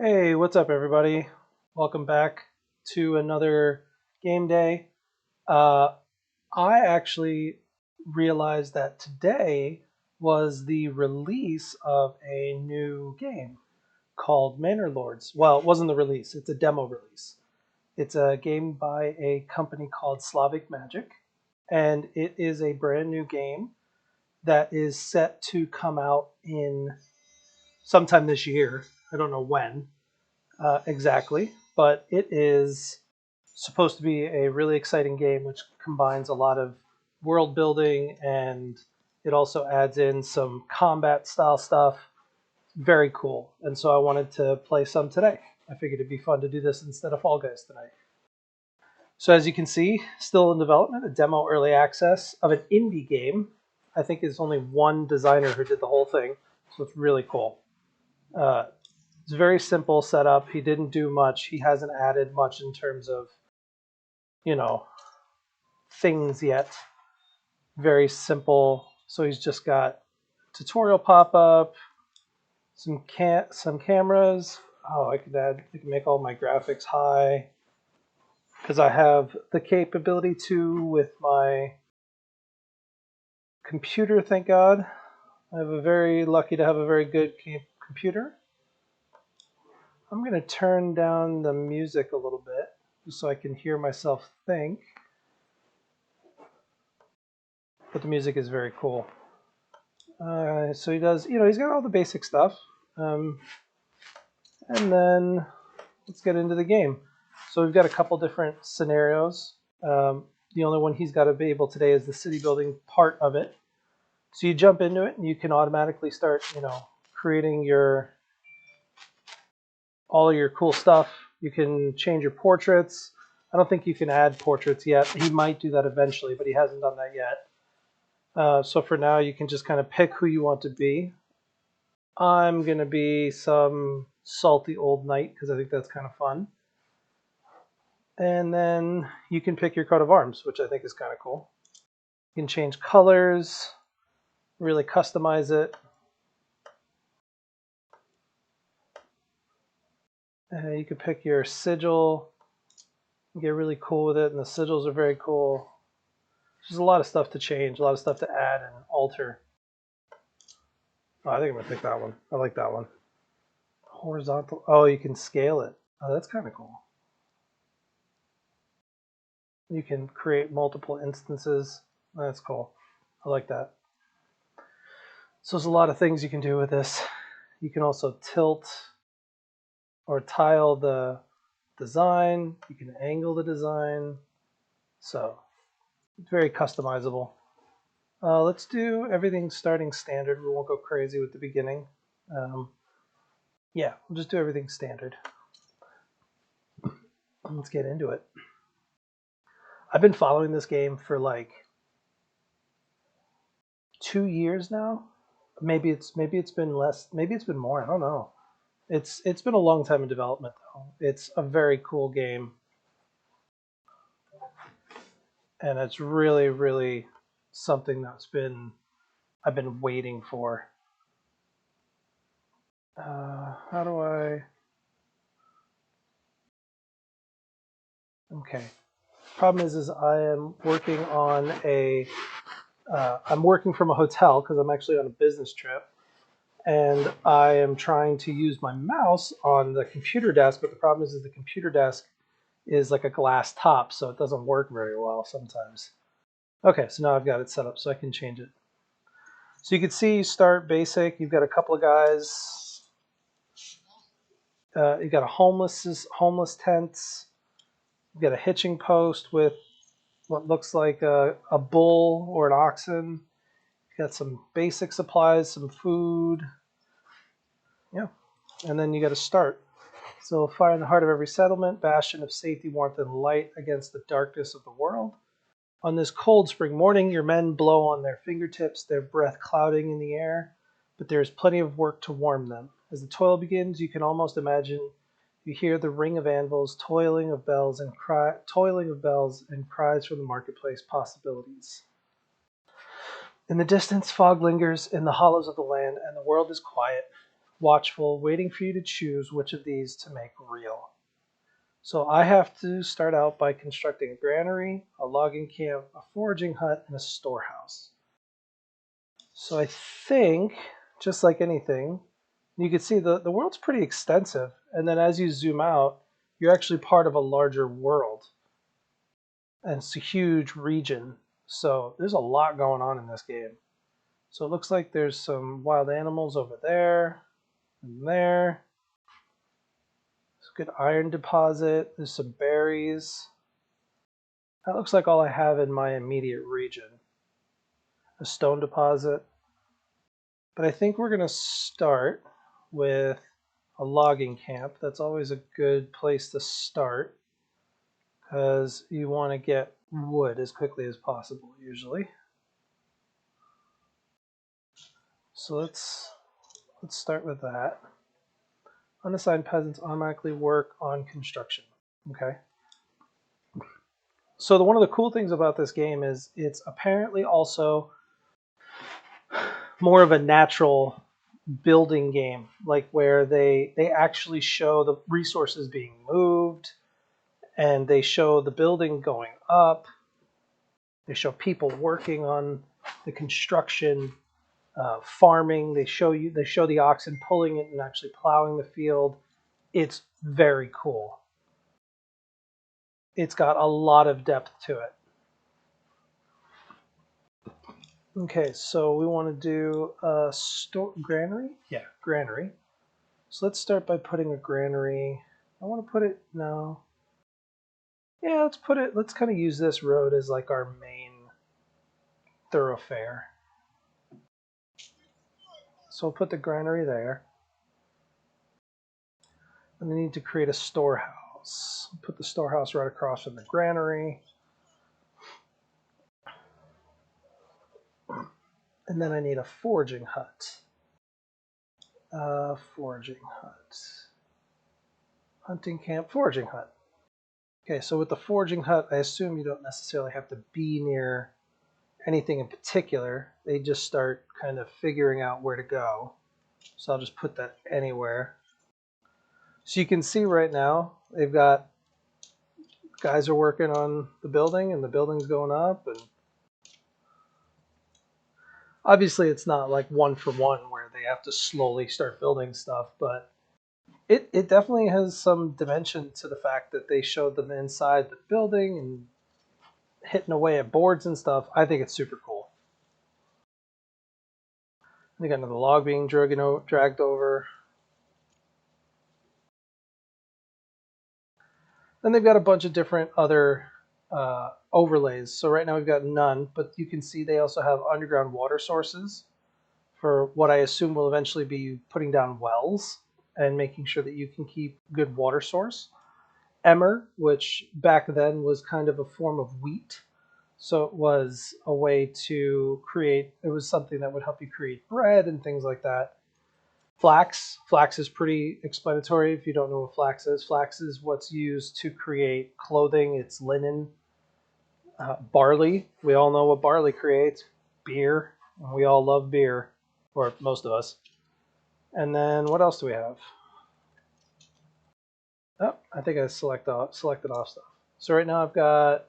Hey, what's up, everybody? Welcome back to another game day. Uh, I actually realized that today was the release of a new game called Manor Lords. Well, it wasn't the release, it's a demo release. It's a game by a company called Slavic Magic, and it is a brand new game that is set to come out in sometime this year. I don't know when exactly, but it is supposed to be a really exciting game which combines a lot of world building and it also adds in some combat style stuff. Very cool. And so I wanted to play some today. I figured it'd be fun to do this instead of Fall Guys tonight. So as you can see, still in development, a demo early access of an indie game. I think there's only one designer who did the whole thing, so it's really cool. It's a very simple setup. He didn't do much. He hasn't added much in terms of, you know, things yet. Very simple. So he's just got tutorial pop up, some cameras. Oh, I could make all my graphics high because I have the capability to with my computer. Thank God, I'm very lucky to have a very good computer. I'm going to turn down the music a little bit just so I can hear myself think. But the music is very cool. So he does, he's got all the basic stuff. And then let's get into the game. So we've got a couple different scenarios. The only one he's got available today is the city building part of it. So you jump into it and you can automatically start, creating all your cool stuff. You can change your portraits. I don't think you can add portraits yet. He might do that eventually, but he hasn't done that yet. So for now, you can just kind of pick who you want to be. I'm going to be some salty old knight because I think that's kind of fun. And then you can pick your coat of arms, which I think is kind of cool. You can change colors, really customize it. You can pick your sigil, get really cool with it, and the sigils are very cool. There's a lot of stuff to change, a lot of stuff to add and alter. Oh, I think I'm going to pick that one. I like that one. Horizontal. Oh, you can scale it. Oh, that's kind of cool. You can create multiple instances. That's cool. I like that. So there's a lot of things you can do with this. You can also tilt or tile the design. You can angle the design. So it's very customizable. Let's do everything starting standard. We won't go crazy with the beginning. Yeah, we'll just do everything standard. Let's get into it. I've been following this game for like 2 years now. Maybe it's been less. Maybe it's been more. I don't know. It's been a long time in development though. It's a very cool game, and it's really something I've been waiting for. How do I? Okay. Problem is I am working on I'm working from a hotel because I'm actually on a business trip, and I am trying to use my mouse on the computer desk, but the problem is the computer desk is like a glass top, so it doesn't work very well sometimes. Okay, so now I've got it set up so I can change it. So you can see, you start basic. You've got a couple of guys. You've got a homeless tents. You've got a hitching post with what looks like a bull or an oxen. You've got some basic supplies, some food. Yeah, and then you got to start. So fire in the heart of every settlement, bastion of safety, warmth, and light against the darkness of the world. On this cold spring morning, your men blow on their fingertips, their breath clouding in the air, but there is plenty of work to warm them. As the toil begins, you can almost imagine you hear the ring of anvils, toiling of bells, and cries from the marketplace possibilities. In the distance, fog lingers in the hollows of the land, and the world is quiet. watchful, waiting for you to choose which of these to make real. So I have to start out by constructing a granary, a logging camp, a foraging hut, and a storehouse. So I think, just like anything, you can see the world's pretty extensive. And then as you zoom out, you're actually part of a larger world. And it's a huge region. So there's a lot going on in this game. So it looks like there's some wild animals over there and there. There's a good iron deposit. There's some berries. That looks like all I have in my immediate region. A stone deposit. But I think we're going to start with a logging camp. That's always a good place to start because you want to get wood as quickly as possible usually. So let's start with that. Unassigned peasants automatically work on construction. Okay. So one of the cool things about this game is it's apparently also more of a natural building game, like where they actually show the resources being moved and they show the building going up. They show people working on the construction, farming. They show the oxen pulling it and actually plowing the field. It's very cool. It's got a lot of depth to it. Okay, so we want to do a granary? Yeah, granary. So let's start by putting a granary. I want to put it, no. Yeah, let's kind of use this road as like our main thoroughfare. So we'll put the granary there. And we need to create a storehouse. Put the storehouse right across from the granary. And then I need a foraging hut. Foraging hut. Hunting camp, foraging hut. Okay, so with the foraging hut, I assume you don't necessarily have to be near anything in particular. They just start kind of figuring out where to go. So I'll just put that anywhere. So you can see right now, they've got guys are working on the building and the building's going up. And obviously it's not like one for one where they have to slowly start building stuff, but it definitely has some dimension to the fact that they showed them inside the building and hitting away at boards and stuff. I think it's super cool. They got another log being dragged over. Then they've got a bunch of different other overlays. So right now we've got none, but you can see they also have underground water sources for what I assume will eventually be putting down wells and making sure that you can keep good water source. Emmer, which back then was kind of a form of wheat. So it was a way to create, it was something that would help you create bread and things like that. Flax. Flax is pretty explanatory if you don't know what flax is. Flax is what's used to create clothing. It's linen. Barley. We all know what barley creates. Beer. We all love beer, or most of us. And then what else do we have? Oh, I think I selected off stuff. So right now I've got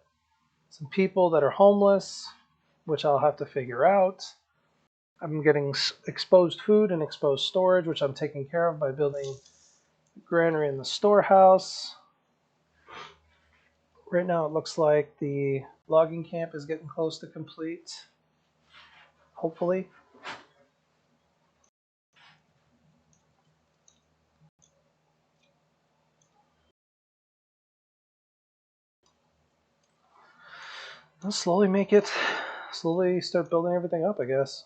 some people that are homeless, which I'll have to figure out. I'm getting exposed food and exposed storage, which I'm taking care of by building the granary in the storehouse. Right now it looks like the logging camp is getting close to complete, hopefully. I'll slowly start building everything up, I guess.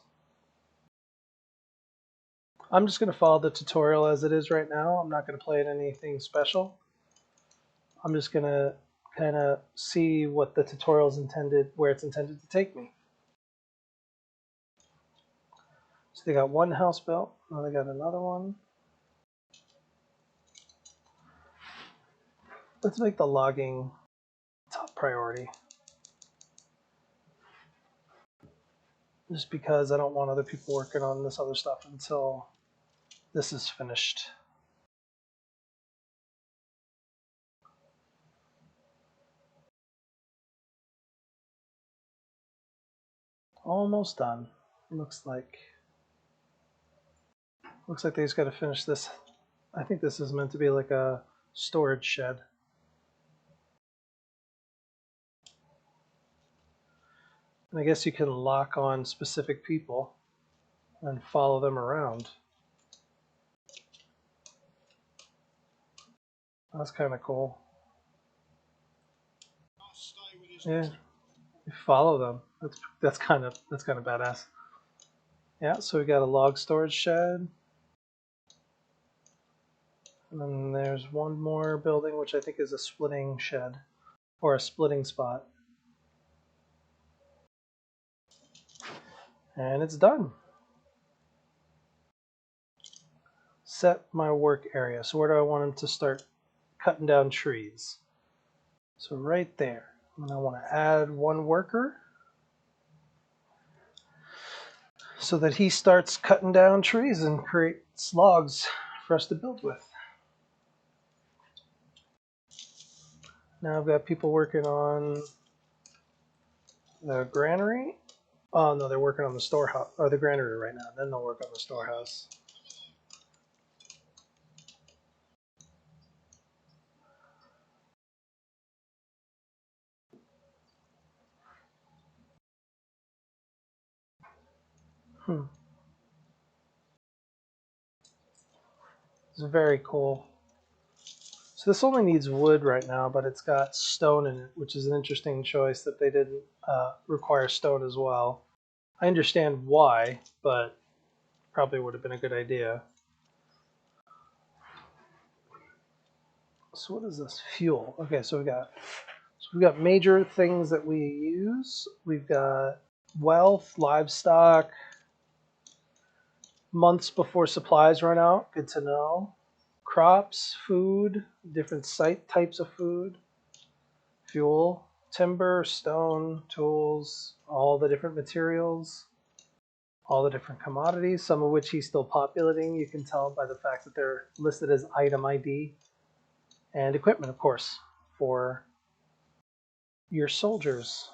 I'm just going to follow the tutorial as it is right now. I'm not going to play it anything special. I'm just going to kind of see what the tutorial's intended, where it's intended to take me. So they got one house built, now they got another one. Let's make the logging top priority. Just because I don't want other people working on this other stuff until this is finished. Almost done. Looks like they just got to finish this. I think this is meant to be like a storage shed. And I guess you can lock on specific people and follow them around. That's kind of cool. Yeah, you follow them. That's kind of badass. Yeah, so we got a log storage shed. And then there's one more building, which I think is a splitting shed or a splitting spot. And it's done. Set my work area. So where do I want him to start cutting down trees? So right there. And I want to add one worker so that he starts cutting down trees and creates logs for us to build with. Now I've got people working on the granary. Oh no, they're working on the storehouse or the granary right now. Then they'll work on the storehouse. It's very cool. So this only needs wood right now, but it's got stone in it, which is an interesting choice that they didn't require stone as well. I understand why, but probably would have been a good idea. So what is this? Fuel. Okay, so we've got major things that we use. We've got wealth, livestock, months before supplies run out. Good to know. Crops, food, different site types of food, fuel, timber, stone, tools, all the different materials, all the different commodities, some of which he's still populating. You can tell by the fact that they're listed as item ID. And equipment, of course, for your soldiers.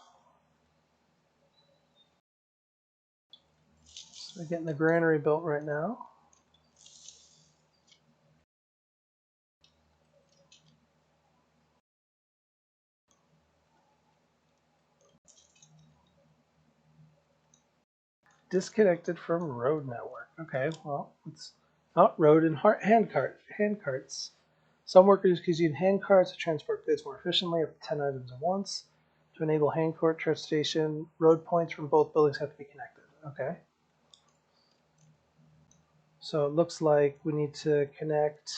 So we're getting the granary built right now. Disconnected from road network. Okay, well, it's not road and hand carts. Some workers can use hand carts to transport goods more efficiently, up to 10 items at once. To enable hand cart transportation, road points from both buildings have to be connected. Okay. So it looks like we need to connect.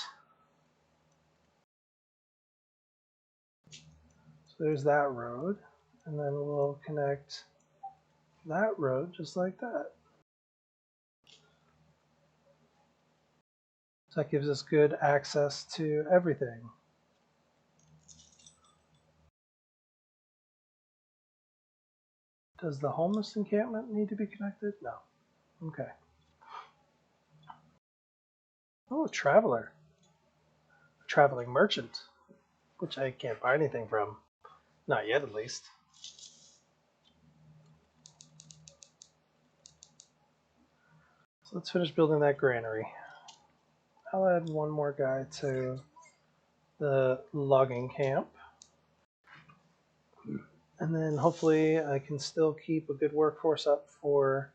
So there's that road, and then we'll connect that road just like that. So that gives us good access to everything. Does the homeless encampment need to be connected? No. Okay. Oh, a traveler. A traveling merchant, which I can't buy anything from. Not yet, at least. So let's finish building that granary. I'll add one more guy to the logging camp. And then hopefully I can still keep a good workforce up for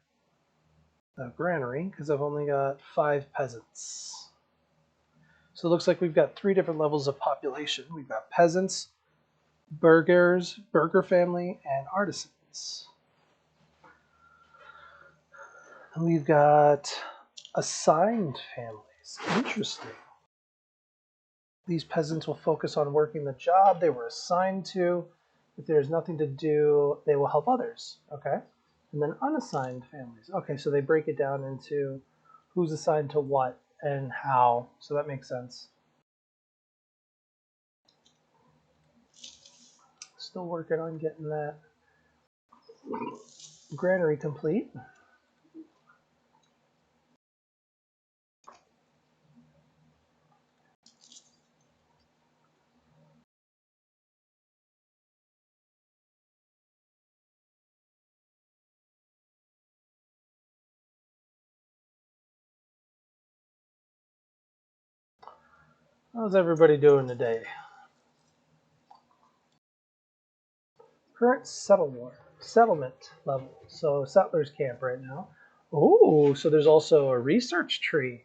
the granary because I've only got 5 peasants. So it looks like we've got 3 different levels of population. We've got peasants, burghers, burgher family, and artisans. And we've got assigned families. Interesting. These peasants will focus on working the job they were assigned to. If there's nothing to do, they will help others. Okay. And then unassigned families. Okay, so they break it down into who's assigned to what and how. So that makes sense. Still working on getting that granary complete. How's everybody doing today? Current settlement level. So settlers camp right now. Oh, so there's also a research tree.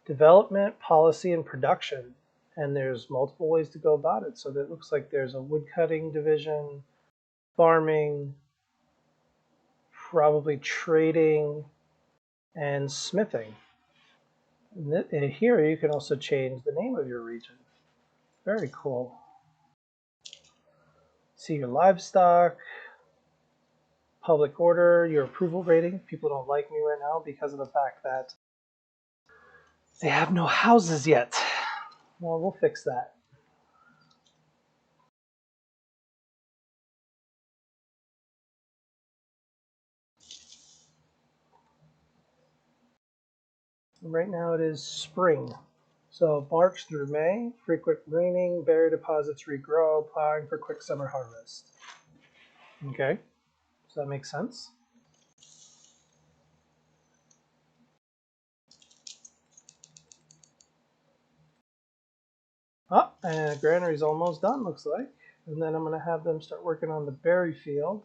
Development, policy, and production. And there's multiple ways to go about it. So that looks like there's a woodcutting division, farming, probably trading, and smithing. And here you can also change the name of your region. Very cool. See your livestock, public order, your approval rating. People don't like me right now because of the fact that they have no houses yet. Well, we'll fix that. Right now it is spring. So March through May, frequent raining, berry deposits regrow, plowing for quick summer harvest. Okay, does that make sense? Oh, and granary's almost done, looks like. And then I'm going to have them start working on the berry field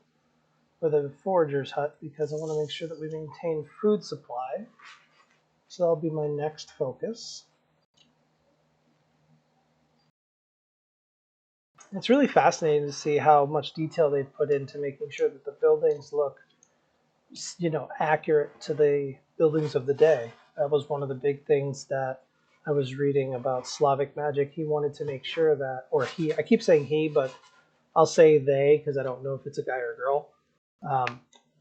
for the forager's hut because I want to make sure that we maintain food supply. So that'll be my next focus. It's really fascinating to see how much detail they've put into making sure that the buildings look, accurate to the buildings of the day. That was one of the big things that I was reading about Slavic magic. He wanted to make sure that, or he, I keep saying he, but I'll say they because I don't know if it's a guy or a girl.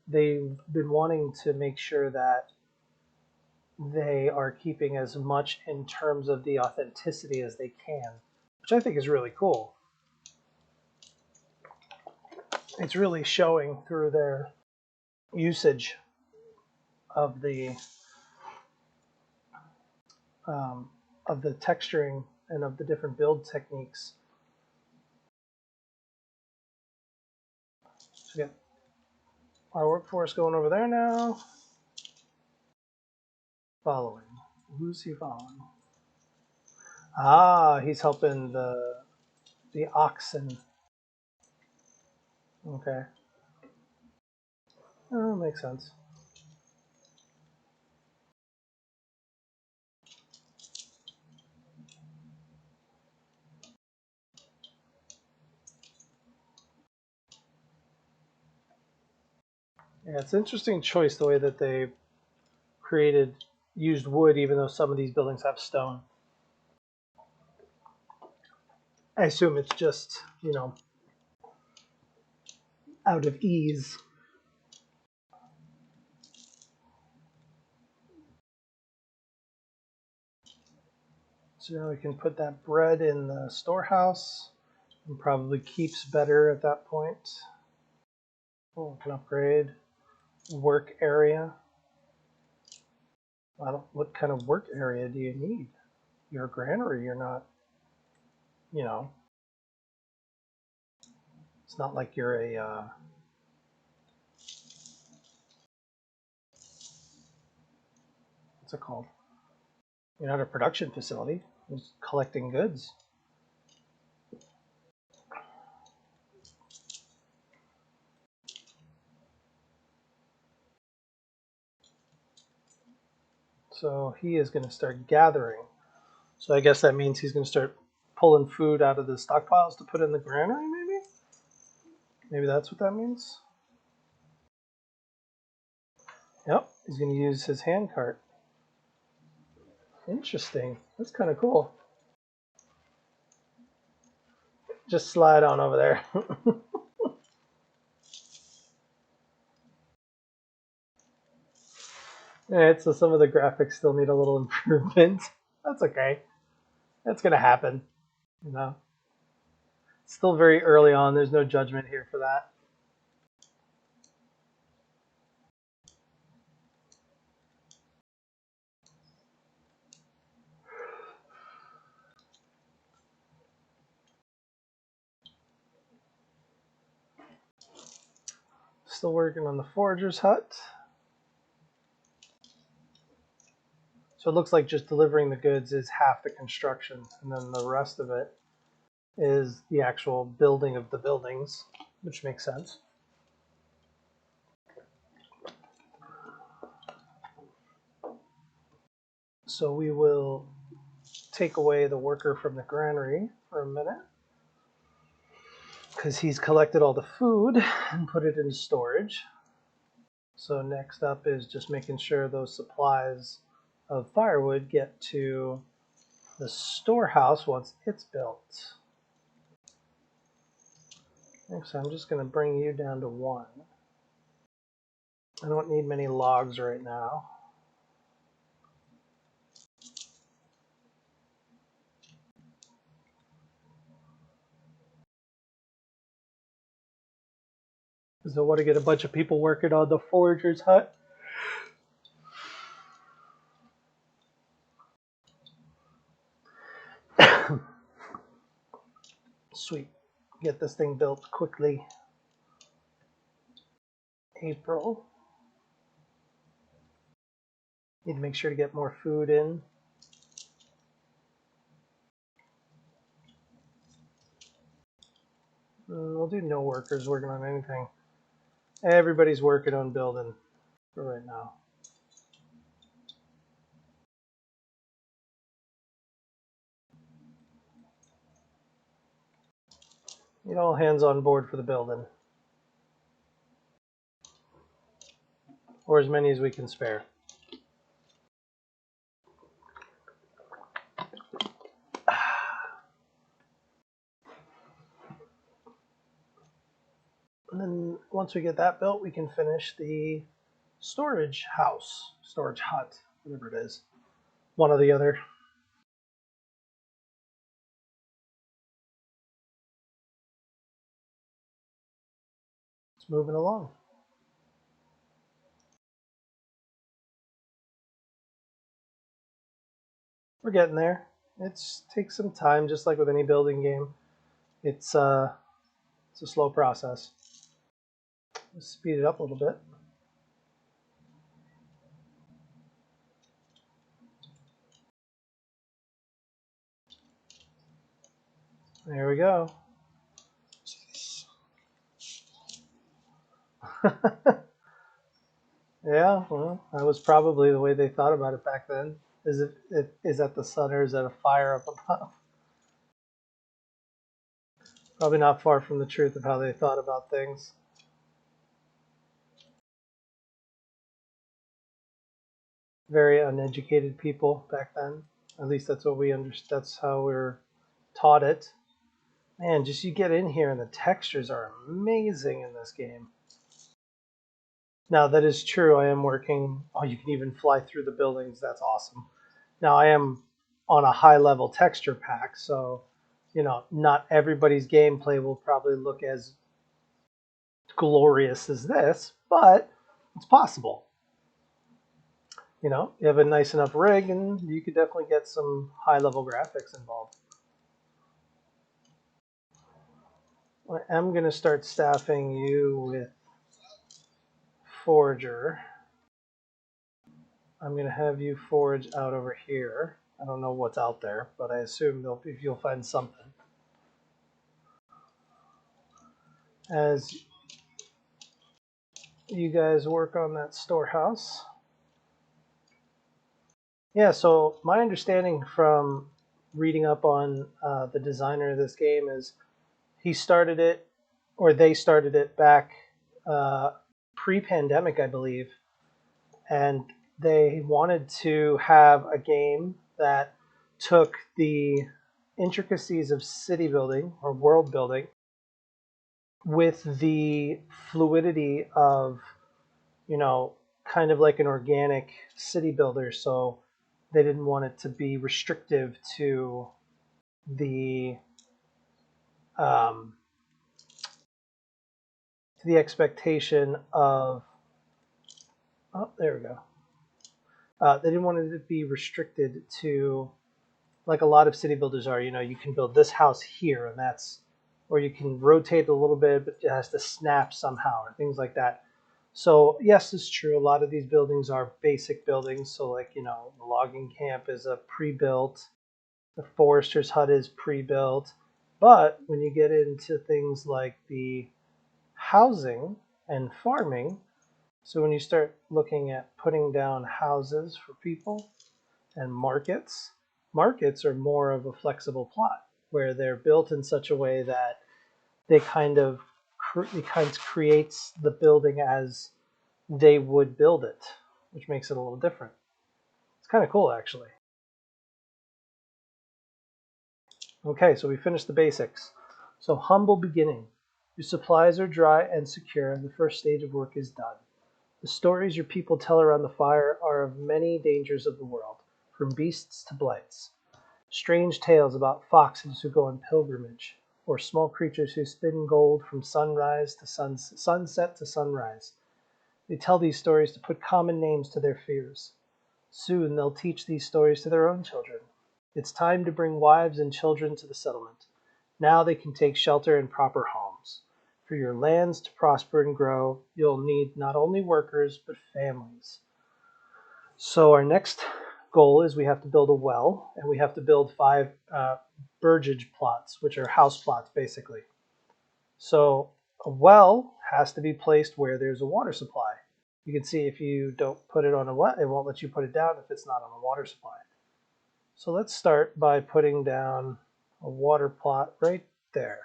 They've been wanting to make sure that they are keeping as much in terms of the authenticity as they can, which I think is really cool. It's really showing through their usage of the texturing and of the different build techniques. So we got our workforce going over there now. Following. Who's he following? Ah, he's helping the oxen. Okay. Oh, makes sense. Yeah, it's an interesting choice the way that they used wood, even though some of these buildings have stone. I assume it's just, out of ease. So now we can put that bread in the storehouse and probably keeps better at that point. Oh, we can upgrade work area. What kind of work area do you need? You're a granary, you're not, it's not like you're what's it called? You're not a production facility. You're just collecting goods. So he is going to start gathering. So I guess that means he's going to start pulling food out of the stockpiles to put in the granary, maybe? Maybe that's what that means? Yep, he's going to use his hand cart. Interesting. That's kind of cool. Just slide on over there. Alright, so some of the graphics still need a little improvement. That's okay. That's going to happen. Still very early on. There's no judgment here for that. Still working on the forager's hut. So it looks like just delivering the goods is half the construction, and then the rest of it is the actual building of the buildings, which makes sense. So we will take away the worker from the granary for a minute, because he's collected all the food and put it into storage. So next up is just making sure those supplies of firewood get to the storehouse once it's built. So I'm just going to bring you down to 1. I don't need many logs right now. So I want to get a bunch of people working on the forager's hut. Sweet. Get this thing built quickly. April. Need to make sure to get more food in. We'll do no workers working on anything. Everybody's working on building for right now. Need all hands on board for the building. Or as many as we can spare. And then once we get that built, we can finish the storage house, storage hut, whatever it is. One or the other. It's moving along. We're getting there. It takes some time, just like with any building game. It's a slow process. Let's speed it up a little bit. There we go. Yeah, well, that was probably the way they thought about it back then. Is that the sun or is that a fire up above? Probably not far from the truth of how they thought about things. Very uneducated people back then. At least that's what we understand. That's how we're taught it. Man, just you get in here and the textures are amazing in this game. Now that is true. I am working. Oh, you can even fly through the buildings. That's awesome. Now I am on a high level texture pack, so not everybody's gameplay will probably look as glorious as this, but it's possible. You have a nice enough rig and you could definitely get some high level graphics involved. I am going to start staffing you with forager. I'm going to have you forage out over here. I don't know what's out there, but I assume you'll find something. As you guys work on that storehouse. Yeah, so my understanding from reading up on the designer of this game is he started it, or they started it back pre-pandemic, I believe, and they wanted to have a game that took the intricacies of city building or world building with the fluidity of, kind of like an organic city builder. So they didn't want it to be restrictive to the expectation of. Oh, there we go. They didn't want it to be restricted to, like a lot of city builders are. You can build this house here, and or you can rotate it a little bit, but it has to snap somehow, or things like that. So yes, it's true. A lot of these buildings are basic buildings. So like, the logging camp is a pre-built, the forester's hut is pre-built. But when you get into things like the housing and farming, so when you start looking at putting down houses for people and markets are more of a flexible plot where they're built in such a way that they it kind of creates the building as they would build it, which makes it a little different. It's kind of cool, actually. Okay, so we finished the basics. So humble beginning. Your supplies are dry and secure, and the first stage of work is done. The stories your people tell around the fire are of many dangers of the world, from beasts to blights. Strange tales about foxes who go on pilgrimage, or small creatures who spin gold from sunrise to sunset to sunrise. They tell these stories to put common names to their fears. Soon they'll teach these stories to their own children. It's time to bring wives and children to the settlement. Now they can take shelter in proper homes. For your lands to prosper and grow, you'll need not only workers, but families. So our next goal is we have to build a well, and we have to build 5 Burbage plots, which are house plots, basically. So a well has to be placed where there's a water supply. You can see if you don't put it on a well, it won't let you put it down if it's not on a water supply. So let's start by putting down a water plot right there.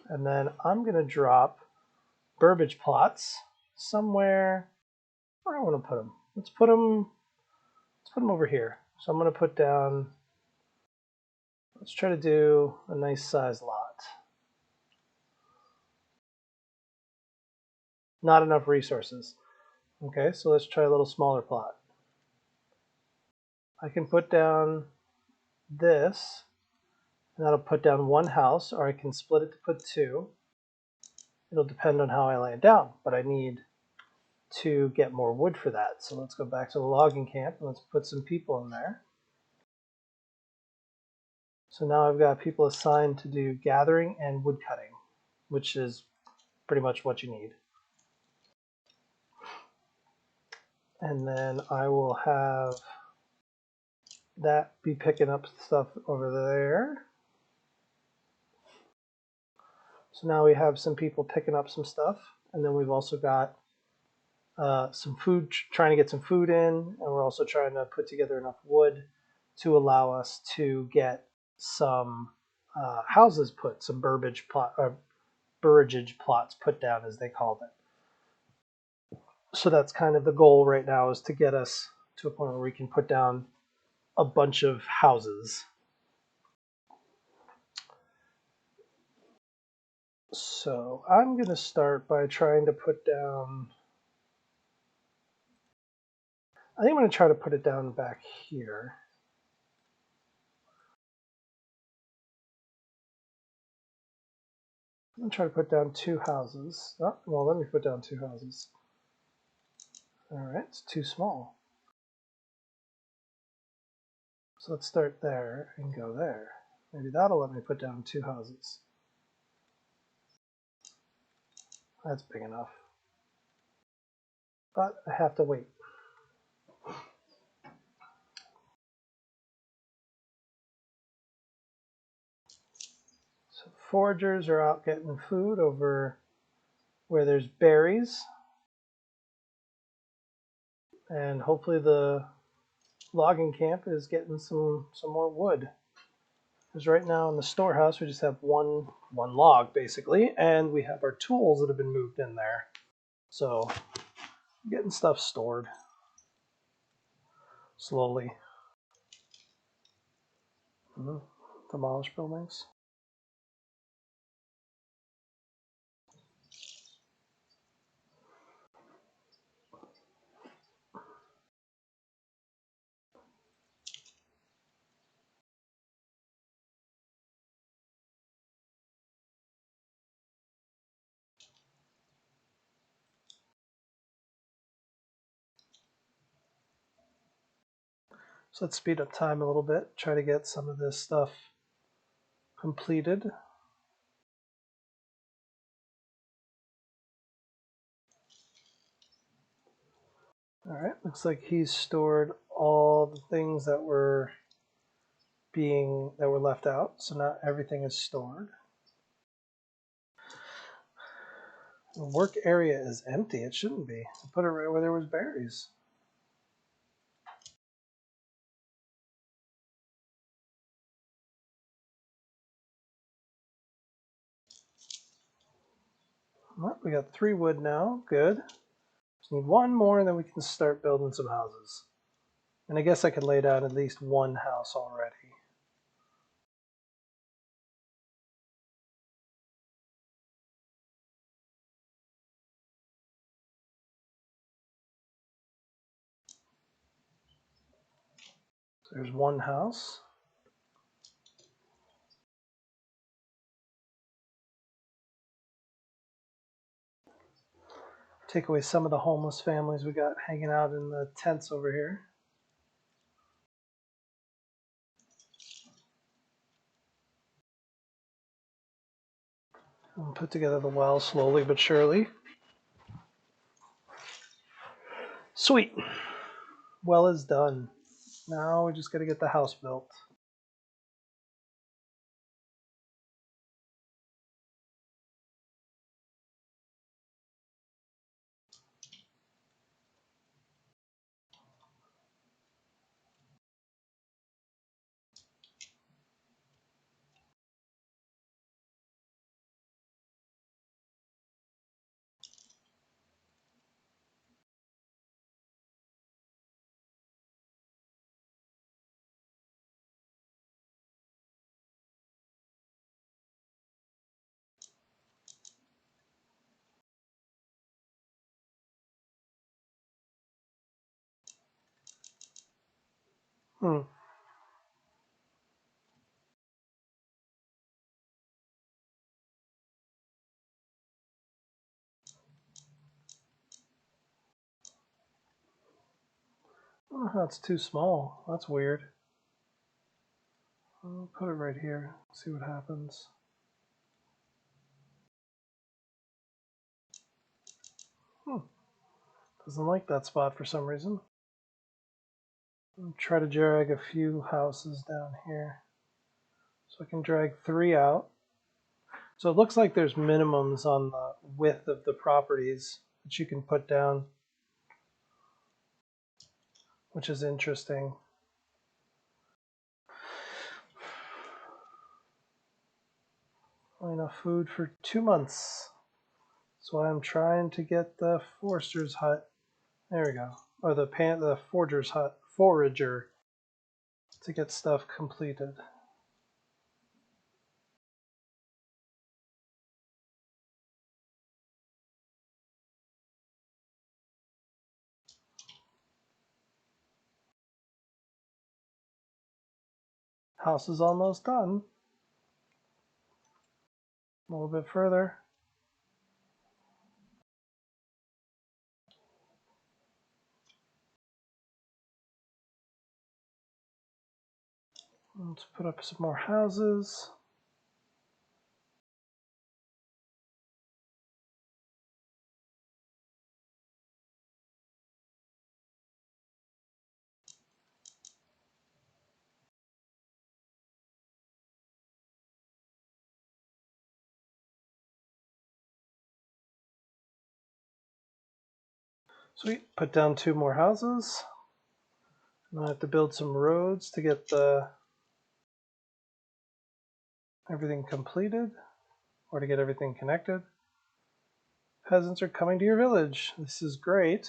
And then I'm going to drop Burbage plots somewhere. Where do I want to put them? Let's put them over here. So I'm going to put down, let's try to do a nice size lot. Not enough resources. Okay, so let's try a little smaller plot. I can put down this, and that'll put down 1 house, or I can split it to put 2. It'll depend on how I lay it down, but I need to get more wood for that. So let's go back to the logging camp and let's put some people in there. So now I've got people assigned to do gathering and wood cutting, which is pretty much what you need. And then I will have that be picking up stuff over there. So now we have some people picking up some stuff, and then we've also got some food, trying to get some food in, and we're also trying to put together enough wood to allow us to get some houses put, some Burbage plots put down, as they called it. So that's kind of the goal right now, is to get us to a point where we can put down a bunch of houses. So I'm going to start by trying to put down, I think I'm going to try to put it down back here. I'm going to try to put down 2 houses. Oh, well, let me put down 2 houses. All right, it's too small. So let's start there and go there. Maybe that'll let me put down 2 houses. That's big enough. But I have to wait. So foragers are out getting food over where there's berries. And hopefully the logging camp is getting some more wood. Because right now in the storehouse we just have one log basically, and we have our tools that have been moved in there. So getting stuff stored slowly. Demolish buildings. So let's speed up time a little bit, try to get some of this stuff completed. All right, looks like he's stored all the things that were left out, so now everything is stored. The work area is empty. It shouldn't be. I put it right where there was berries. Well, we got 3 wood now. Good. Just need 1 more, and then we can start building some houses. And I guess I could lay down at least 1 house already. So there's 1 house. Take away some of the homeless families we got hanging out in the tents over here. And put together the well slowly but surely. Sweet. Well is done. Now we just got to get the house built. Hmm. Oh, that's too small. That's weird. I'll put it right here. See what happens. Doesn't like that spot for some reason. I'll try to drag a few houses down here. So I can drag 3 out. So it looks like there's minimums on the width of the properties that you can put down, which is interesting. Enough food for 2 months. That's why I'm trying to get the forester's hut. There we go. Or the forger's hut, forager, to get stuff completed. House is almost done. A little bit further. Let's put up some more houses. Sweet. Put down 2 more houses. And I have to build some roads to get everything completed, or to get everything connected. Peasants are coming to your village. This is great.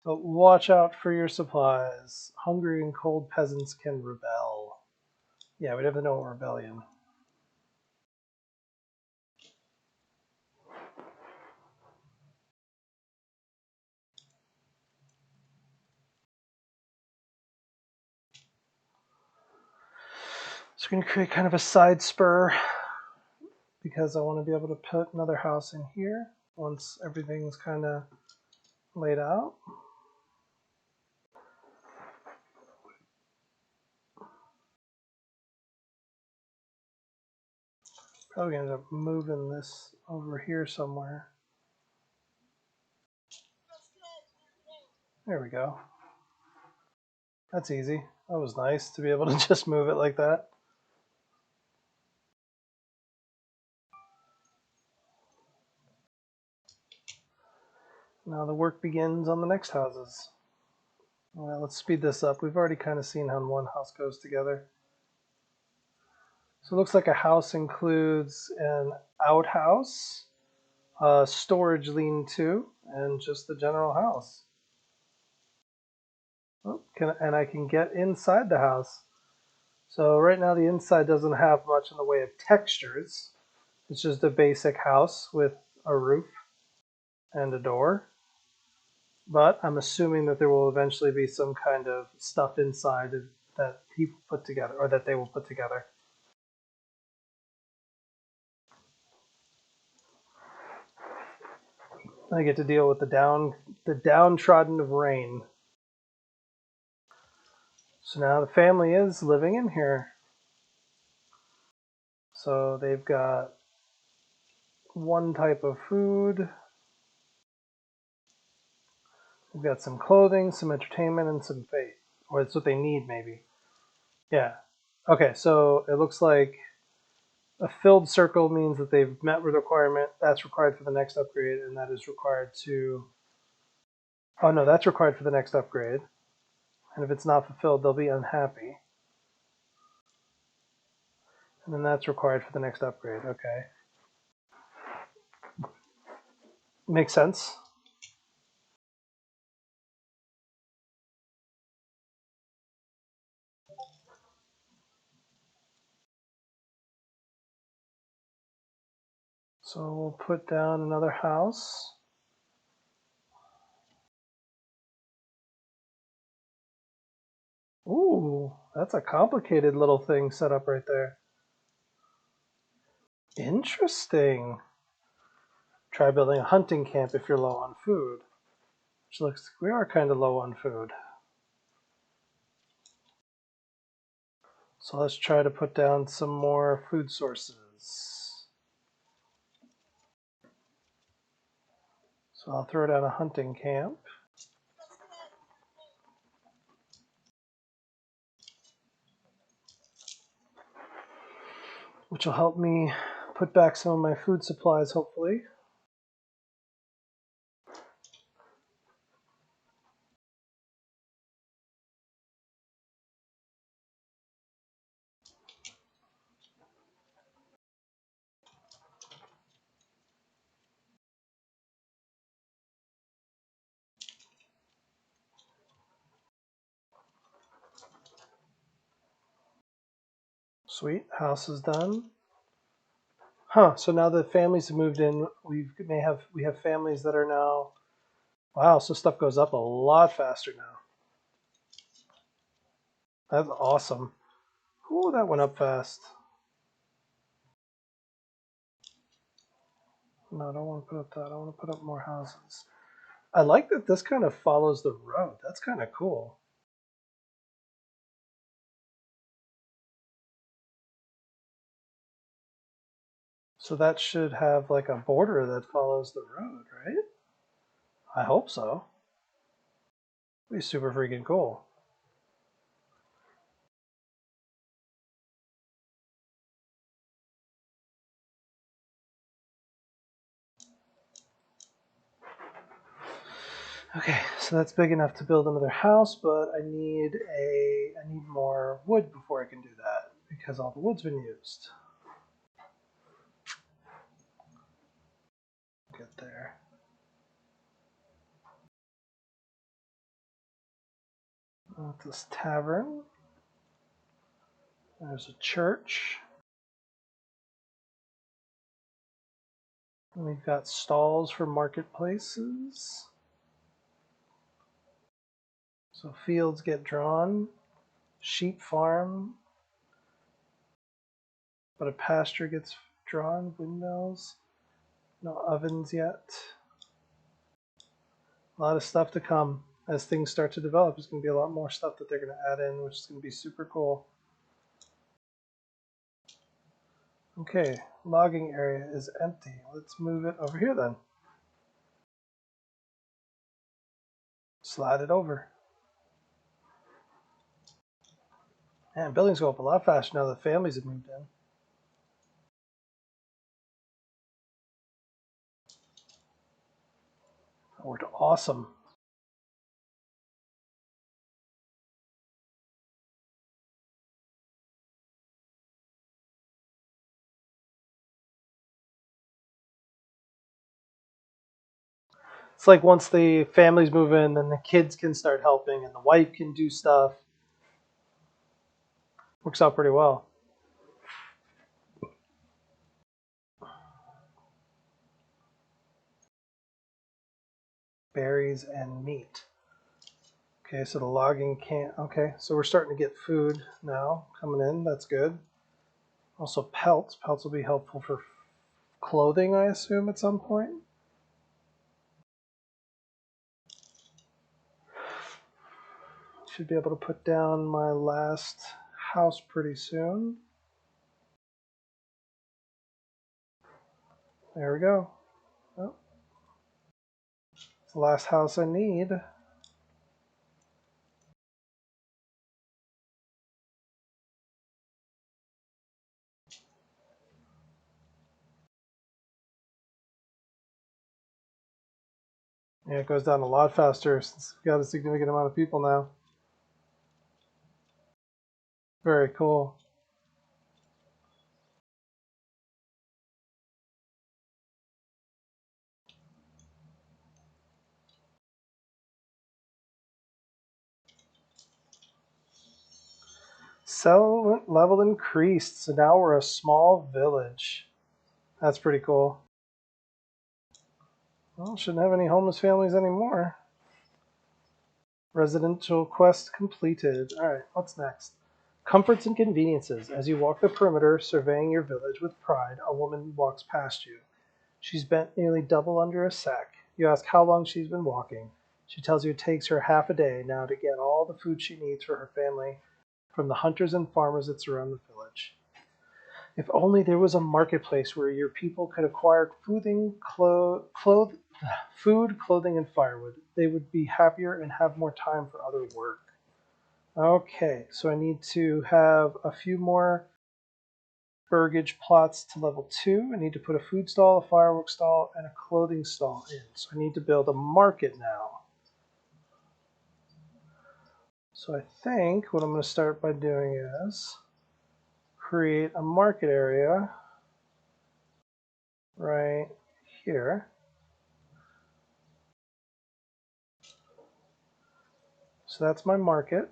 But watch out for your supplies. Hungry and cold peasants can rebel. Yeah, we definitely know rebellion. So we're going to create kind of a side spur because I want to be able to put another house in here once everything's kind of laid out. Probably end up moving this over here somewhere. There we go. That's easy. That was nice to be able to just move it like that. Now the work begins on the next houses. Well, let's speed this up. We've already kind of seen how one house goes together. So it looks like a house includes an outhouse, a storage lean-to, and just the general house. Oh, and I can get inside the house. So right now the inside doesn't have much in the way of textures. It's just a basic house with a roof and a door. But I'm assuming that there will eventually be some kind of stuff inside that people put together, or that they will put together. I get to deal with the downtrodden of rain. So now the family is living in here. So they've got one type of food. They've got some clothing, some entertainment, and some faith. Or it's what they need, maybe. Yeah. Okay, so it looks like a filled circle means that they've met with requirement. That's required for the next upgrade, and that is required to... Oh no, that's required for the next upgrade. And if it's not fulfilled, they'll be unhappy. And then that's required for the next upgrade. Okay. Makes sense. So we'll put down another house. Ooh, that's a complicated little thing set up right there. Interesting. Try building a hunting camp if you're low on food. Which looks like we are kind of low on food. So let's try to put down some more food sources. So I'll throw down a hunting camp. Which will help me put back some of my food supplies, hopefully. Sweet, house is done. Huh, so now the families have moved in, we have families that are now... Wow, so stuff goes up a lot faster now. That's awesome. Ooh, that went up fast. No, I don't want to put up that. I want to put up more houses. I like that this kind of follows the road. That's kind of cool. So that should have like a border that follows the road, right? I hope so. It'd be super freaking cool. Okay, so that's big enough to build another house, but I need more wood before I can do that because all the wood's been used. Get there. This tavern. There's a church. And we've got stalls for marketplaces. So fields get drawn. Sheep farm. But a pasture gets drawn. Windmills. No ovens yet. A lot of stuff to come. As things start to develop, there's going to be a lot more stuff that they're going to add in, which is going to be super cool. Okay, logging area is empty. Let's move it over here then. slide it over. Man, buildings go up a lot faster now that families have moved in. That worked awesome. It's like once the families move in, then the kids can start helping and the wife can do stuff. Works out pretty well. Berries and meat. Okay, so the logging can't. Okay, so we're starting to get food now coming in. That's good. Also pelts. Pelts will be helpful for clothing, I assume, at some point. Should be able to put down my last house pretty soon. There we go. Oh, it's the last house I need. Yeah, it goes down a lot faster since we've got a significant amount of people now. Very cool. Settlement level increased, so now we're a small village. That's pretty cool. Well, shouldn't have any homeless families anymore. Residential quest completed. Alright, what's next? Comforts and conveniences. As you walk the perimeter, surveying your village with pride, a woman walks past you. She's bent nearly double under a sack. You ask how long she's been walking. She tells you it takes her half a day now to get all the food she needs for her family from the hunters and farmers that surround the village. If only there was a marketplace where your people could acquire food, clothing, and firewood. They would be happier and have more time for other work. Okay, so I need to have a few more Burbage plots to level 2. I need to put a food stall, a fireworks stall, and a clothing stall in. So I need to build a market now. So I think what I'm going to start by doing is create a market area right here. So that's my market.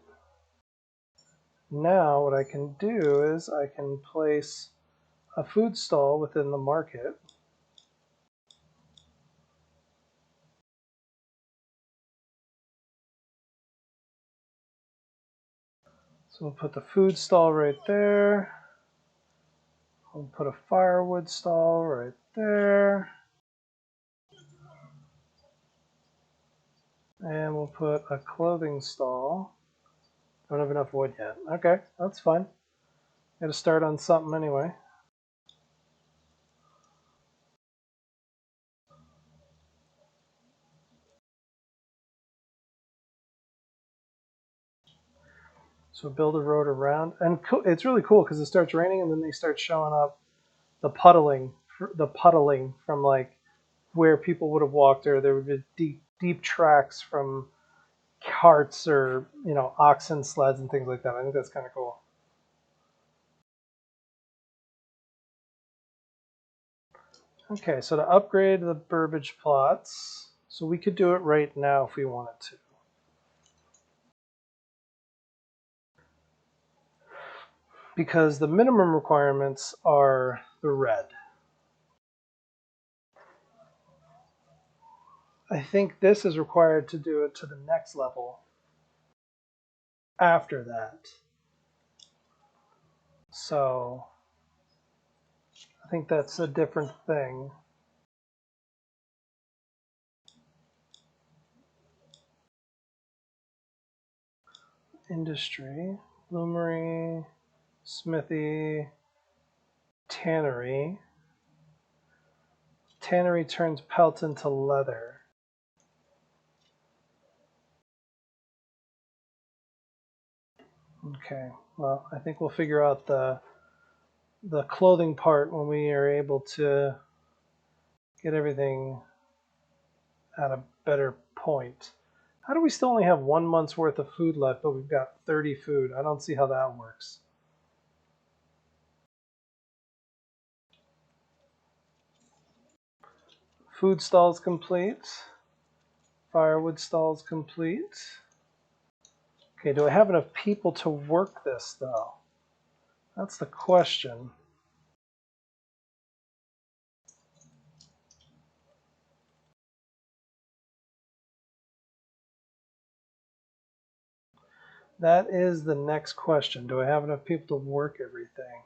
Now what I can do is I can place a food stall within the market. So we'll put the food stall right there. We'll put a firewood stall right there. And we'll put a clothing stall. Don't have enough wood yet. Okay, that's fine. Got to start on something anyway. So build a road around, and it's really cool because it starts raining and then they start showing up the puddling from like where people would have walked, or there would be deep tracks from carts or oxen sleds and things like that. I think that's kind of cool. Okay, so to upgrade the Burbage plots, so we could do it right now if we wanted to. Because the minimum requirements are the red. I think this is required to do it to the next level after that. So I think that's a different thing. Industry, bloomery, smithy, tannery. Tannery turns pelt into leather. Okay, well, I think we'll figure out the clothing part when we are able to get everything at a better point. How do we still only have 1 month's worth of food left, but we've got 30 food? I don't see how that works. Food stalls complete. Firewood stalls complete. Okay, do I have enough people to work this, though? That's the question. That is the next question. Do I have enough people to work everything?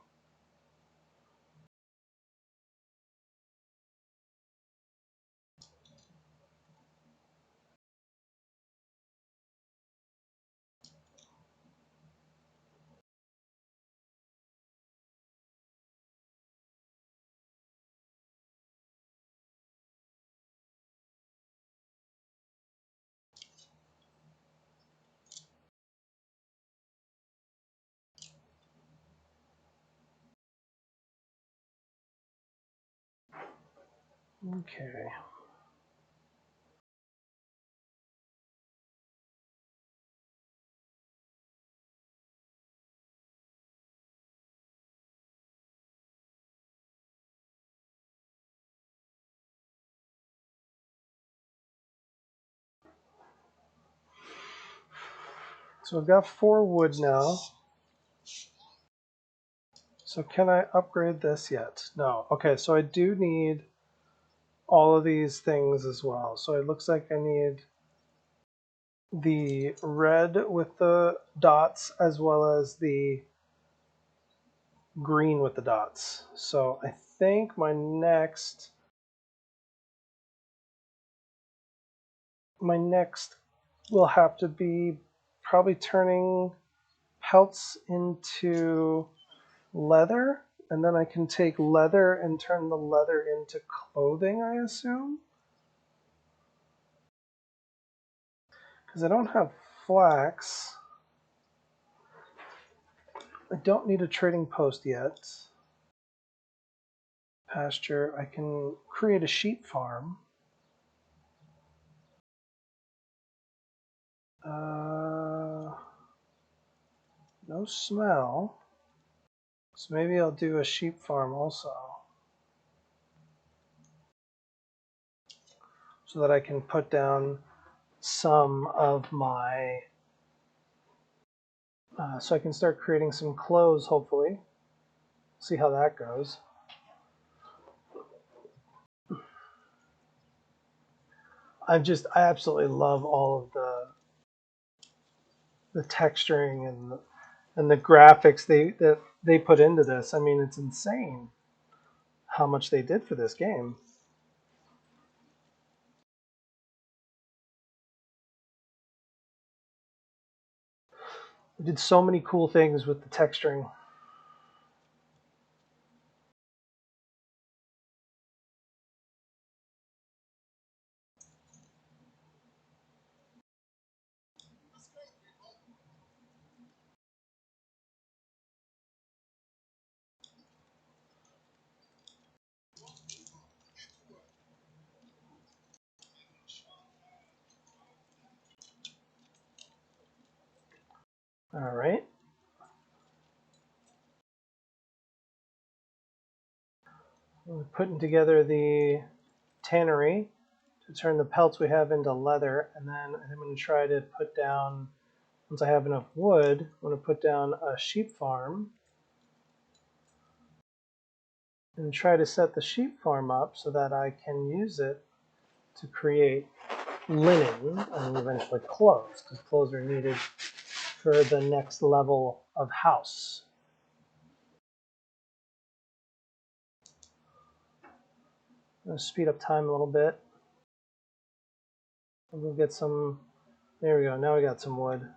Okay. So I've got 4 wood now. So can I upgrade this yet? No. Okay, so I do need all of these things as well. So it looks like I need the red with the dots as well as the green with the dots. So I think my next will have to be probably turning pelts into leather, and then I can take leather and turn the leather into clothing, I assume. Because I don't have flax. I don't need a trading post yet. Pasture. I can create a sheep farm. No smell. So maybe I'll do a sheep farm also. So that I can put down some of my... so I can start creating some clothes, hopefully. See how that goes. I absolutely love all of the texturing and the graphics that they put into this. I mean, it's insane how much they did for this game. They did so many cool things with the texturing. All right. We're putting together the tannery to turn the pelts we have into leather, and then I'm going to try to put down, once I have enough wood, I'm going to put down a sheep farm and try to set the sheep farm up so that I can use it to create linen and eventually clothes, because clothes are needed for the next level of house. I'm going to speed up time a little bit. We'll get some, there we go, now we got some wood.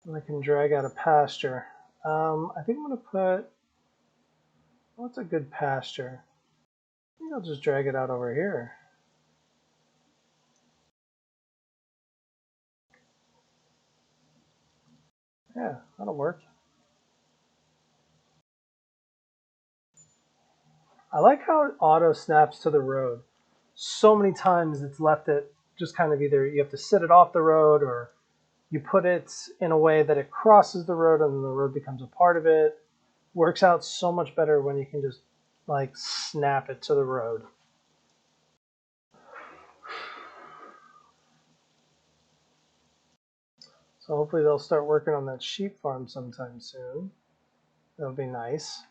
And I can drag out a pasture. I think I'm going to put, what's a good pasture? I think I'll just drag it out over here. Yeah, that'll work. I like how it auto snaps to the road. So many times it's left it just kind of either you have to sit it off the road or you put it in a way that it crosses the road and the road becomes a part of it. Works out so much better when you can just like snap it to the road. So hopefully they'll start working on that sheep farm sometime soon. That'll be nice.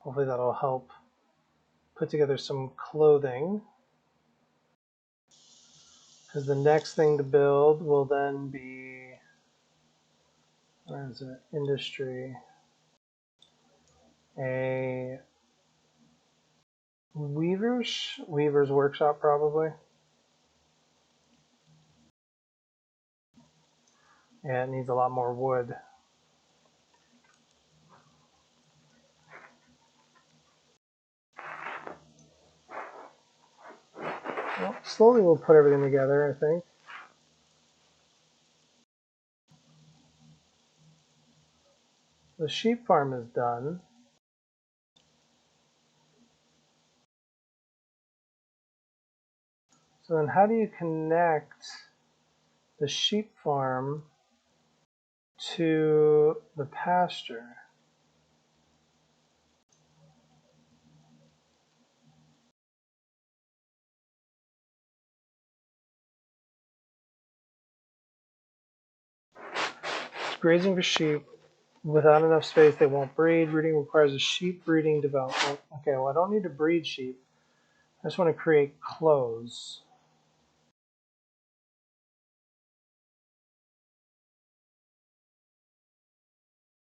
Hopefully that'll help put together some clothing. Because the next thing to build will then be, where is it? Industry. A weaver's workshop probably. Yeah, it needs a lot more wood. Well, slowly we'll put everything together, I think. The sheep farm is done. So then how do you connect the sheep farm to the pasture? Grazing for sheep. Without enough space, they won't breed. Breeding requires a sheep breeding development. Okay, well, I don't need to breed sheep. I just want to create clothes.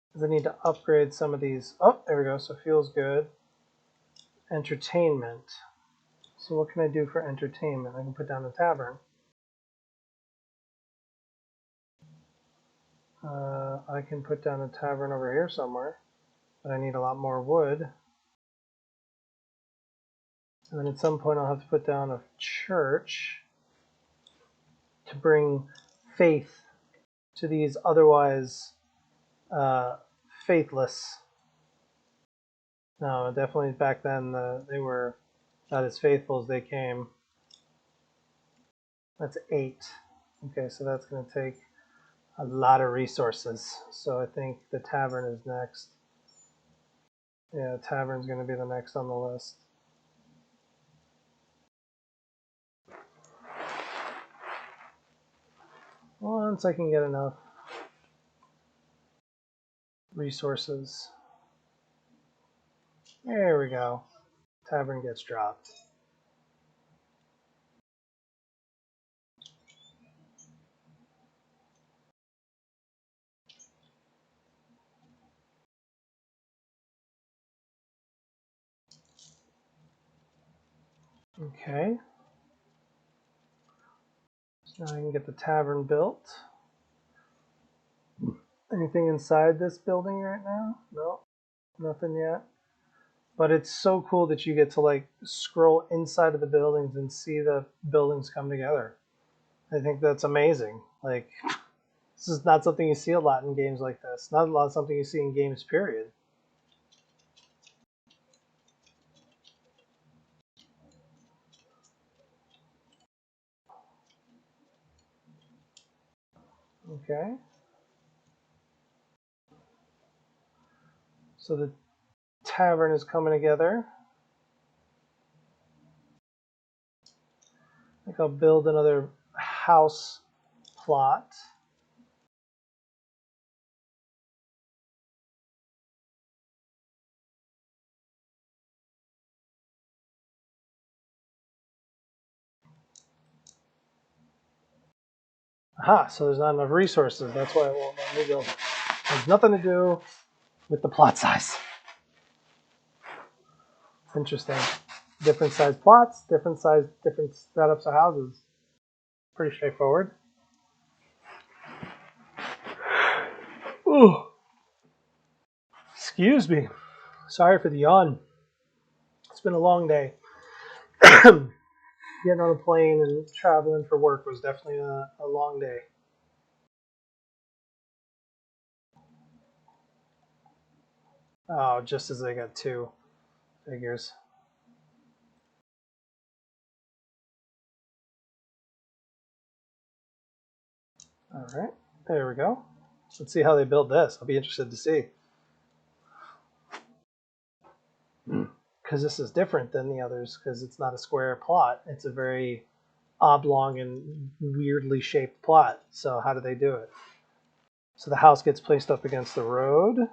Because I need to upgrade some of these. Oh, there we go. So feels good. Entertainment. So what can I do for entertainment? I can put down a tavern. I can put down a tavern over here somewhere. But I need a lot more wood. And then at some point I'll have to put down a church to bring faith to these otherwise faithless. No, definitely back then they were not as faithful as they came. That's 8. Okay, so that's going to take a lot of resources. So I think the tavern is next. Yeah, tavern's going to be the next on the list. Once I can get enough resources. There we go. Tavern gets dropped. Okay. So now I can get the tavern built. Anything inside this building right now? No, nothing yet. But it's so cool that you get to like scroll inside of the buildings and see the buildings come together. I think that's amazing. Like, this is not something you see a lot in games like this. Not a lot of something you see in games, period. Okay. So the tavern is coming together. I think I'll build another house plot. Aha, so there's not enough resources. That's why it won't let me go. It has nothing to do with the plot size. It's interesting. Different size plots, different setups of houses. Pretty straightforward. Ooh. Excuse me. Sorry for the yawn. It's been a long day. Getting on a plane and traveling for work was definitely a long day. Oh, just as they got 2 figures. All right, there we go. Let's see how they build this. I'll be interested to see. Because this is different than the others, because it's not a square plot. It's a very oblong and weirdly shaped plot. So how do they do it? So the house gets placed up against the road.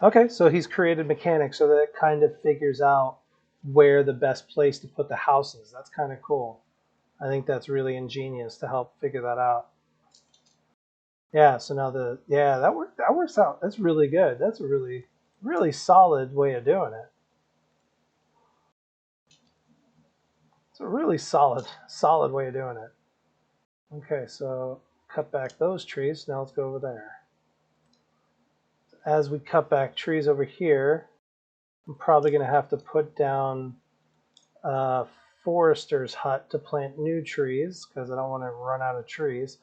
Okay, so he's created mechanics so that it kind of figures out where the best place to put the house is. That's kind of cool. I think that's really ingenious to help figure that out. Yeah, so now that works out. That's really good. That's a really solid way of doing it. It's a really solid way of doing it. Okay, so cut back those trees. Now let's go over there. As we cut back trees over here, I'm probably going to have to put down a forester's hut to plant new trees because I don't want to run out of trees.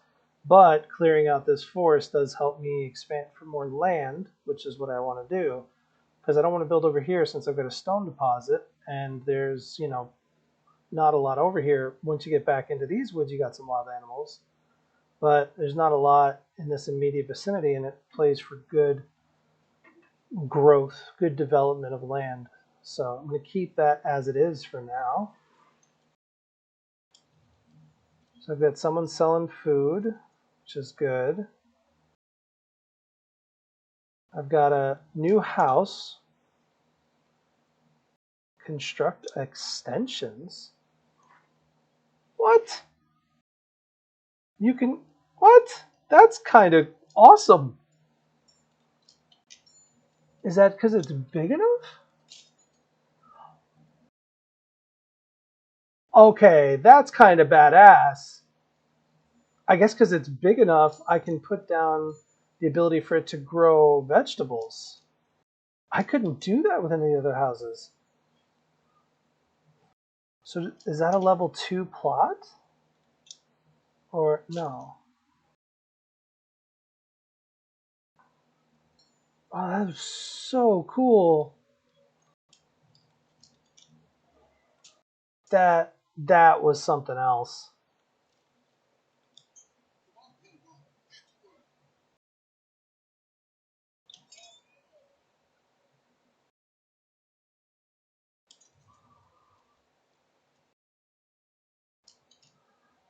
But clearing out this forest does help me expand for more land, which is what I want to do. Because I don't want to build over here since I've got a stone deposit and there's, not a lot over here. Once you get back into these woods, you got some wild animals. But there's not a lot in this immediate vicinity, and it plays for good growth, good development of land. So I'm going to keep that as it is for now. So I've got someone selling food, which is good. I've got a new house. Construct extensions. What? You can... What? That's kind of awesome. Is that because it's big enough? Okay, that's kind of badass. I guess because it's big enough, I can put down the ability for it to grow vegetables. I couldn't do that with any other houses. So is that a level 2 plot? Or no? Oh, that was so cool. That was something else.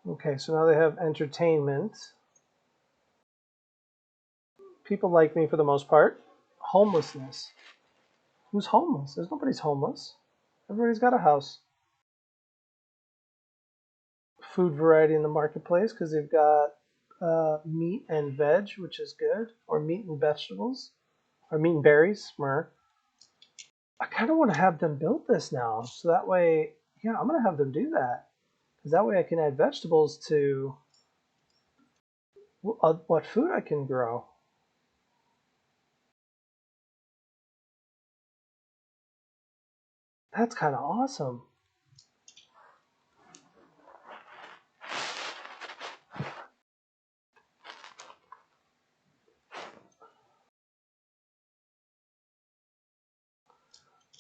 Okay, so now they have entertainment. People like me for the most part. Homelessness. Who's homeless? There's nobody's homeless. Everybody's got a house. Food variety in the marketplace because they've got meat and veg, which is good, or meat and vegetables, or meat and berries. I kind of want to have them build this now, so that way, yeah, I'm gonna have them do that because that way I can add vegetables to what food I can grow. That's kind of awesome.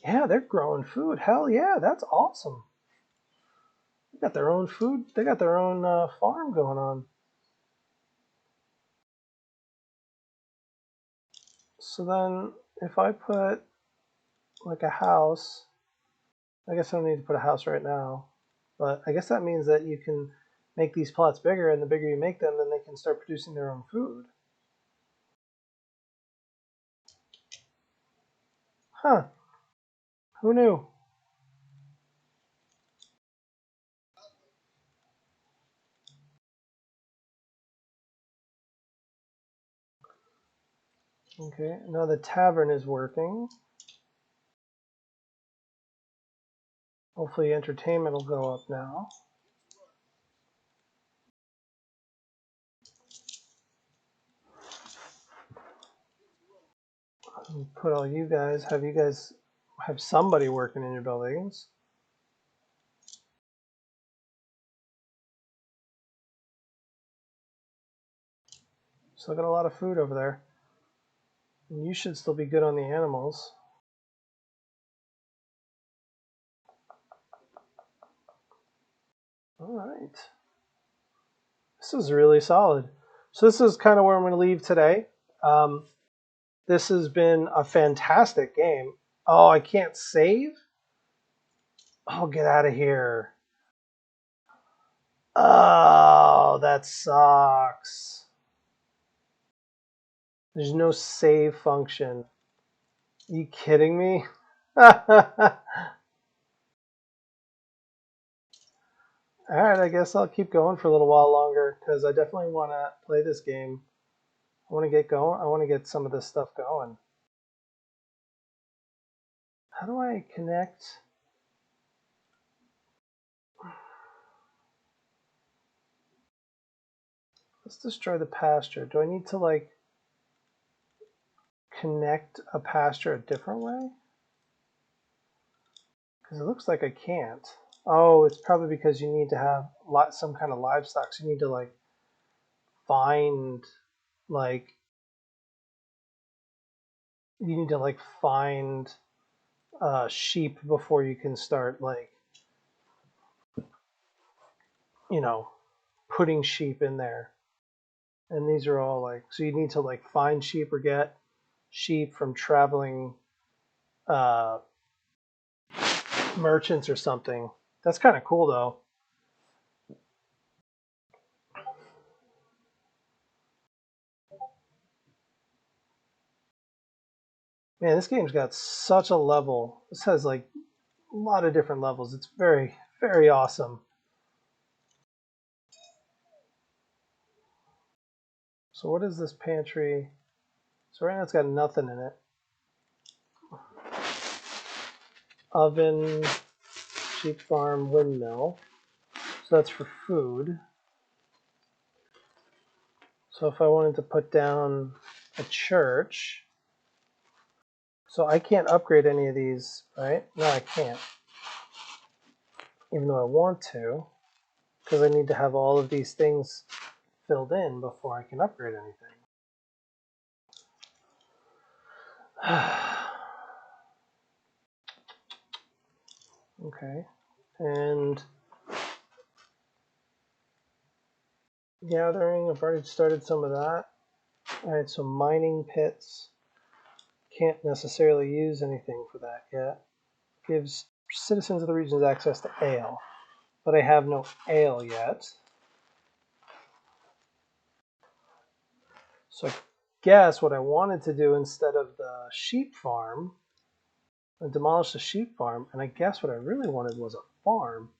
Yeah, they're growing food. Hell yeah, that's awesome. They got their own food. They got their own farm going on. So then, if I put like a house, I guess I don't need to put a house right now, but I guess that means that you can make these plots bigger, and the bigger you make them, then they can start producing their own food. Huh? Who knew? Okay, now the tavern is working. Hopefully entertainment will go up now. Put all you guys have somebody working in your buildings. Still got a lot of food over there. And you should still be good on the animals. All right. This is really solid. So this is kind of where I'm going to leave today. This has been a fantastic game. Oh, I can't save? Oh, get out of here. Oh, that sucks. There's no save function. Are you kidding me? Alright, I guess I'll keep going for a little while longer because I definitely want to play this game. I want to get going. I want to get some of this stuff going. How do I connect? Let's destroy the pasture. Do I need to like connect a pasture a different way? Because it looks like I can't. Oh, it's probably because you need to have some kind of livestock. So you need to like find like sheep before you can start like putting sheep in there. And these are all like, so you need to like find sheep or get sheep from traveling merchants or something. That's kind of cool though. Man, this game's got such a level. This has like a lot of different levels. It's very, very awesome. So what is this pantry? So right now it's got nothing in it. Oven, sheep farm, windmill. So that's for food. So if I wanted to put down a church, so I can't upgrade any of these, right? No, I can't. Even though I want to, because I need to have all of these things filled in before I can upgrade anything. Okay, and gathering, I've already started some of that. All right, so mining pits, can't necessarily use anything for that yet. Gives citizens of the regions access to ale, but I have no ale yet. So I guess what I wanted to do instead of the sheep farm, I demolished the sheep farm, and I guess what I really wanted was a farm,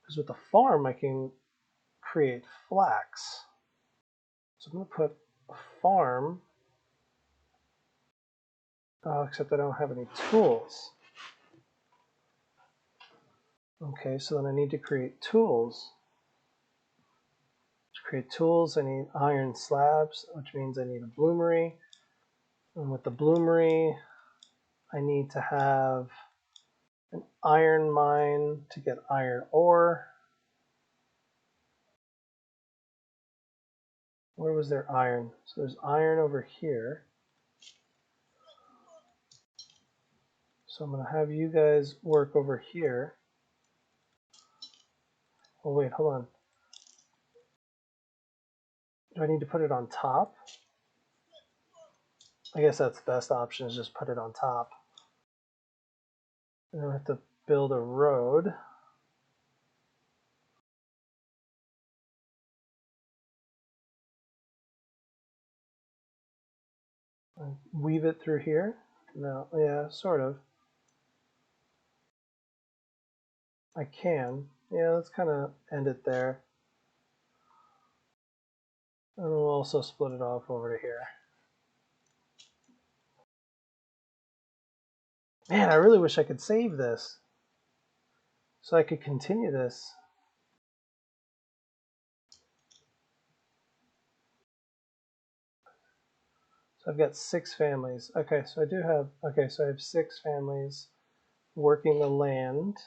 because with the farm I can create flax. So I'm going to put a farm, except I don't have any tools. Okay, so then I need to create tools. To create tools, I need iron slabs, which means I need a bloomery. And with the bloomery, I need to have an iron mine to get iron ore. Where was there iron? So there's iron over here. So I'm going to have you guys work over here. Oh wait, hold on. Do I need to put it on top? I guess that's the best option, is just put it on top. And then I have to build a road. And weave it through here. No, yeah, sort of. I can. Yeah, let's kind of end it there. And we'll also split it off over to here. Man, I really wish I could save this so I could continue this. So I've got 6 families. Okay, so I do have, okay, so I have 6 families working the land.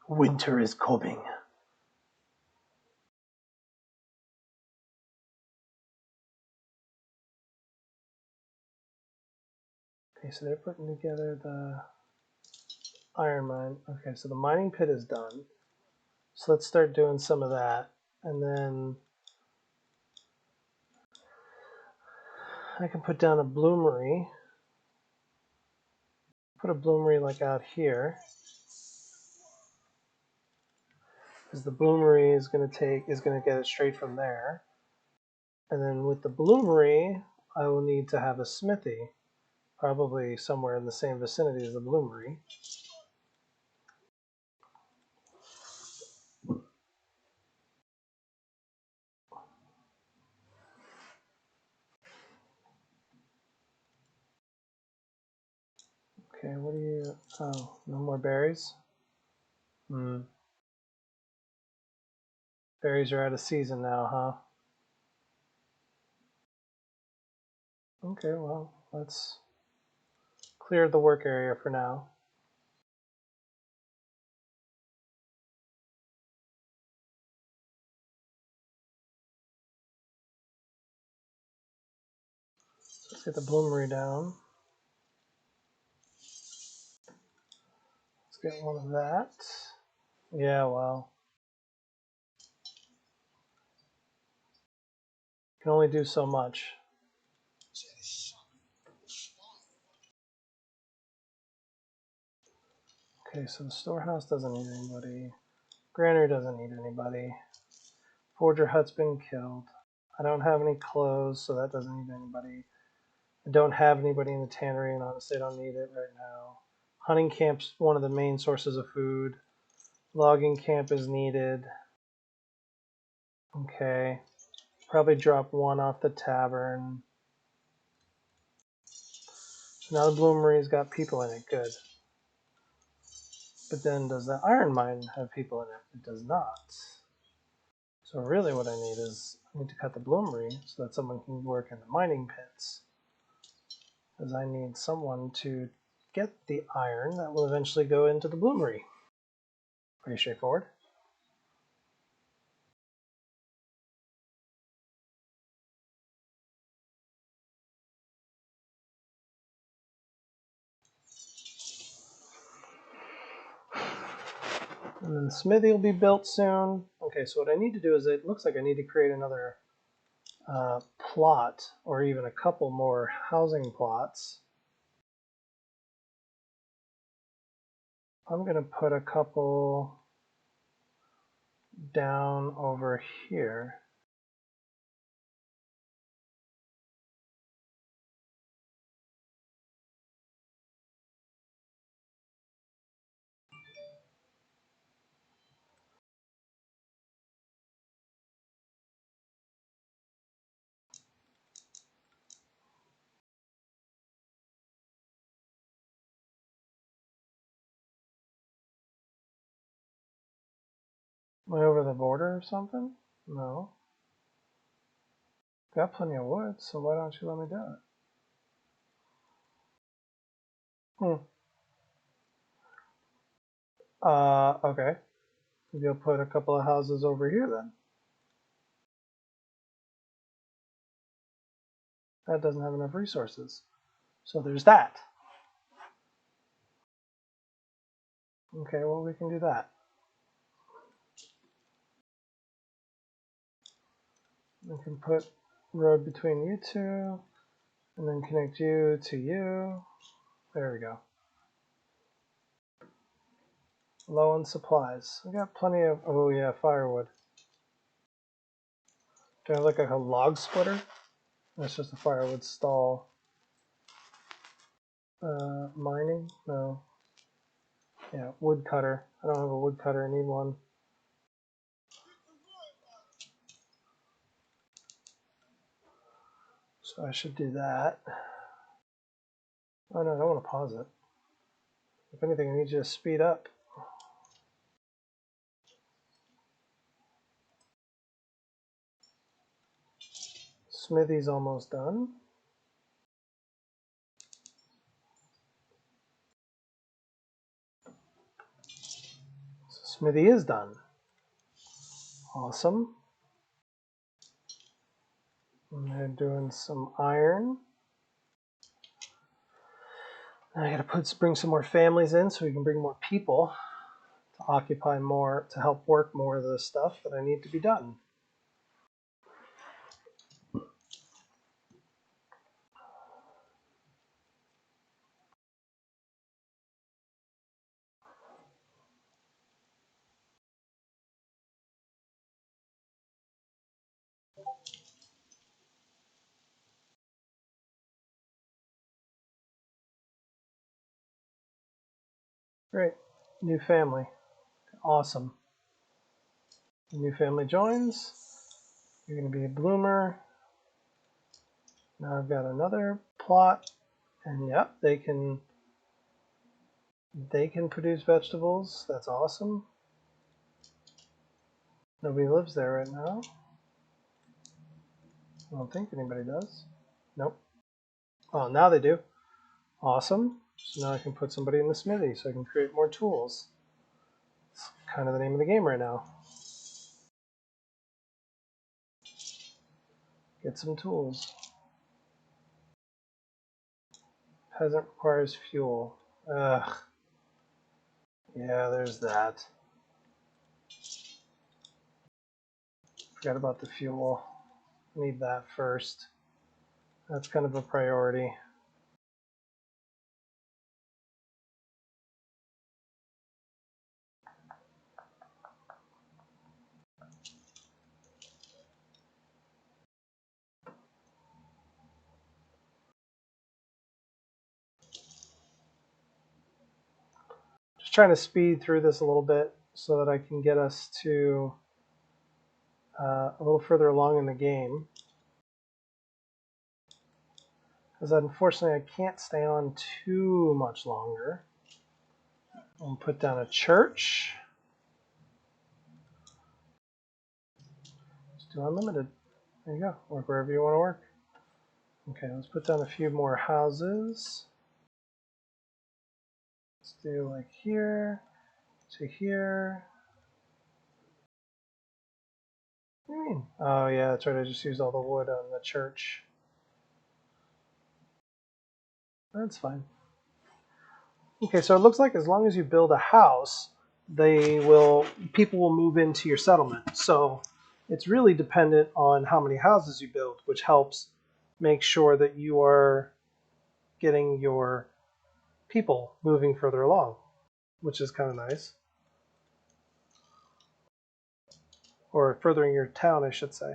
Winter is coming. Okay, so they're putting together the iron mine. Okay, so the mining pit is done. So let's start doing some of that. And then I can put down a bloomery. Put a bloomery like out here. Because the bloomery is gonna get it straight from there. And then with the bloomery, I will need to have a smithy. Probably somewhere in the same vicinity as the bloomery. Okay, what do you... Oh, no more berries? Berries are out of season now, huh? Okay, well, let's clear the work area for now. Let's get the bloomery down. Let's get one of that. Yeah, well. Can only do so much. Okay, so the storehouse doesn't need anybody. Granary doesn't need anybody. Forger hut's been killed. I don't have any clothes, so that doesn't need anybody. I don't have anybody in the tannery, and honestly, I don't need it right now. Hunting camp's one of the main sources of food. Logging camp is needed. Okay. Probably drop one off the tavern. Now the bloomery's got people in it. Good. But then does the iron mine have people in it? It does not. So really what I need is I need to cut the bloomery so that someone can work in the mining pits. Because I need someone to get the iron that will eventually go into the bloomery. Pretty straightforward. And then the smithy will be built soon. Okay, so what I need to do is it looks like I need to create another plot or even a couple more housing plots. I'm going to put a couple down over here. Am I over the border or something? No. Got plenty of wood, so why don't you let me do it? Okay. Maybe I'll put a couple of houses over here then. That doesn't have enough resources. So there's that. Okay, well, we can do that. We can put road between you two, and then connect you to you. There we go. Low on supplies. We got plenty of, oh yeah, firewood. Do I look like a log splitter? That's just a firewood stall. Mining? No. Yeah, wood cutter. I don't have a wood cutter, I need one. So I should do that. Oh no, I don't want to pause it. If anything, I need you to speed up. Smithy's almost done. smithy is done. Awesome. And they're doing some iron. I gotta bring some more families in so we can bring more people to occupy more, to help work more of the stuff that I need to be done. Great. New family. Awesome. The new family joins. You're going to be a bloomer. Now I've got another plot. And yep, they can produce vegetables. That's awesome. Nobody lives there right now. I don't think anybody does. Nope. Oh, now they do. Awesome. So now I can put somebody in the smithy so I can create more tools. It's kind of the name of the game right now. Get some tools. Peasant requires fuel. Ugh. Yeah, there's that. Forgot about the fuel. Need that first. That's kind of a priority. Just trying to speed through this a little bit so that I can get us to a little further along in the game. Because unfortunately I can't stay on too much longer. I'll put down a church. Just do unlimited. There you go. Work wherever you want to work. Okay, let's put down a few more houses. Let's do like here to here. What do you mean? Oh yeah, that's right. I just used all the wood on the church. That's fine. Okay, so it looks like as long as you build a house, people will move into your settlement. So it's really dependent on how many houses you build, which helps make sure that you are getting your people moving further along, which is kind of nice. Or furthering your town, I should say.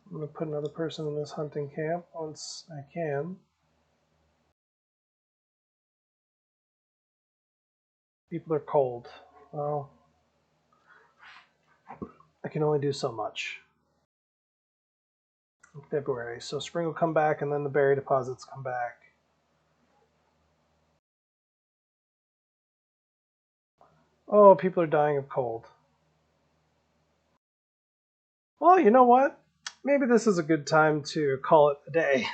I'm going to put another person in this hunting camp once I can. People are cold. Well, I can only do so much. In February, so spring will come back and then the berry deposits come back. Oh, people are dying of cold. Well, you know what? Maybe this is a good time to call it a day.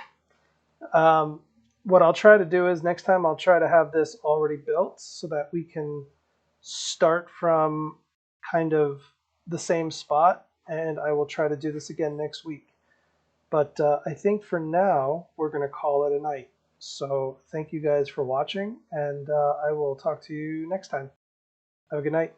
What I'll try to do is next time I'll try to have this already built so that we can start from kind of the same spot, and I will try to do this again next week. But I think for now, we're going to call it a night. So thank you guys for watching, and I will talk to you next time. Have a good night.